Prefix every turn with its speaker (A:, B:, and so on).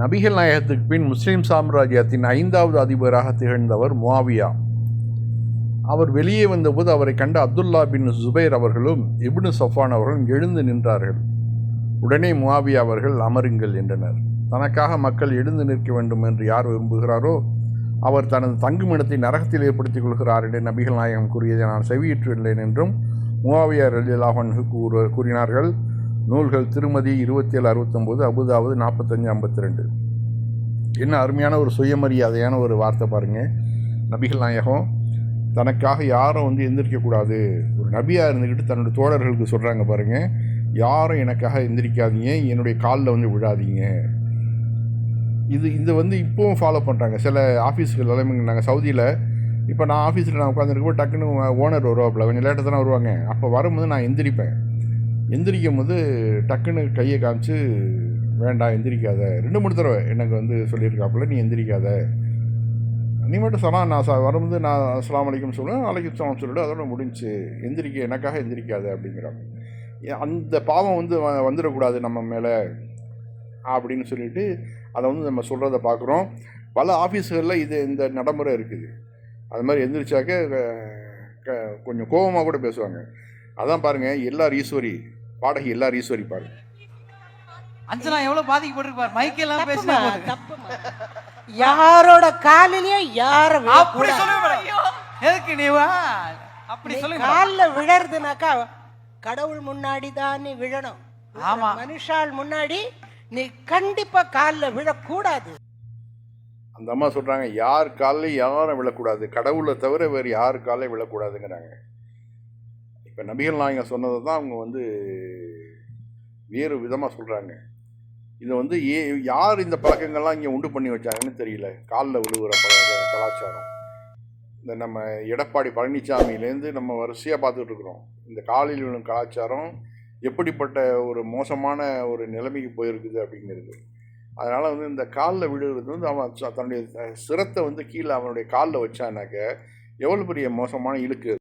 A: நபிகள் நாயகத்துக்கு பின் முஸ்லிம் சாம்ராஜ்யத்தின் 5வது அதிபராக திகழ்ந்தவர் முஆவியா. அவர் வெளியே வந்தபோது அவரை கண்ட அப்துல்லா பின் ஜுபைர் அவர்களும் இப்னு சஃபான் அவர்களும் எழுந்து நின்றார்கள். உடனே முஆவியா அவர்கள் அமருங்கள் என்றனர். தனக்காக மக்கள் எழுந்து நிற்க வேண்டும் என்று யார் விரும்புகிறாரோ அவர் தனது தங்குமிடத்தை நரகத்தில் ஏற்படுத்திக் கொள்கிறார் என்று நபிகள் நாயகம் கூறியதை நான் செவியிற்றுள்ளேன் என்றும் முஆவியா ரலியல்லாஹு அன்ஹு கூறினார்கள். நூல்கள் திருமதி 2769, அபுதாவுது 4552. என்ன அருமையான ஒரு சுயமரியாதையான ஒரு வார்த்தை பாருங்கள். நபிகள் நாயகம் தனக்காக யாரும் எந்திரிக்கக்கூடாது. ஒரு நபியாக இருந்துக்கிட்டு தன்னுடைய தோழர்களுக்கு சொல்கிறாங்க பாருங்கள், யாரும் எனக்காக எந்திரிக்காதீங்க, என்னுடைய காலில் விழாதீங்க. இது இப்போவும் ஃபாலோ பண்ணுறாங்க சில ஆஃபீஸ்கள் எல்லாமே. நாங்கள் சவுதியில் இப்போ நான் ஆஃபீஸில் நான் உட்காந்துருக்கப்போ டக்குன்னு ஓனர் வருவாப்பில், கொஞ்சம் லேட்டாக தானே வருவாங்க. அப்போ வரும்போது நான் எந்திரிப்பேன். எந்திரிக்கும் போது டக்குன்னு கையை காமிச்சு வேண்டாம் எந்திரிக்காத, 2-3 தடவை எனக்கு சொல்லியிருக்காப்புல, நீ எந்திரிக்காத, நீ மட்டும் சொன்னால் நான் வரும்போது நான் அஸ்ஸலாமு அலைக்கும் சொல்லுவேன், அலைக்கும் ஸலாம் சொல்லிவிடு, அதோட முடிஞ்சு, எனக்காக எந்திரிக்காத அப்படிங்கிறாங்க. அந்த பாவம் வந்துடக்கூடாது நம்ம மேலே அப்படின்னு சொல்லிட்டு அதை நம்ம சொல்கிறத பார்க்குறோம். பல ஆஃபீஸுகளில் இந்த நடைமுறை இருக்குது. அது மாதிரி எந்திரிச்சாக்க கொஞ்சம் கோபமாக கூட பேசுவாங்க. அதான் பாருங்கள், எல்லார் ஈஸ்வரி பாடகி, எல்லார் ஈஸ்வரி பாருங்க.
B: அஞ்சனா எவ்வளவு பாதிக்கப்பட்டிருப்பார், மைக்கெல்லாம் பேசினா
C: யாரோட காலிலேயே யார
B: அப்படி சொல்லுங்க. எதுக்கு நீ அப்படி சொல்லுங்க?
C: கால்ல விழறதுனாக்கா கடவுள் முன்னாடி தான் நீ விழணும். ஆமா, மனுஷால் முன்னாடி நீ கண்டிப்பா கால்ல விழக்கூடாது.
A: அந்த அம்மா சொல்றாங்க, யார் காலையும் யாரும் விழக்கூடாது, கடவுளை தவிர வேறு யார் காலையும் விழக்கூடாதுங்கிறாங்க. இப்போ நபிகள் நாயகம் சொன்னதை தான் அவங்க வேறு விதமாக சொல்கிறாங்க. இதை யார் இந்த பழக்கங்கள்லாம் இங்கே உண்டு பண்ணி வச்சாங்கன்னு தெரியல. காலில் விழுகிற கலாச்சாரம் இந்த நம்ம எடப்பாடி பழனிசாமியிலேருந்து நம்ம வரிசையாக பார்த்துட்டு இருக்கிறோம். இந்த காலில் விழும் கலாச்சாரம் எப்படிப்பட்ட ஒரு மோசமான ஒரு நிலைமைக்கு போயிருக்குது அப்படிங்கிறது. அதனால் இந்த காலில் விழுகிறது அவன் தன்னுடைய சிரத்தை கீழே அவனுடைய காலில் வச்சானாக்க எவ்வளோ பெரிய மோசமான இழுக்கு.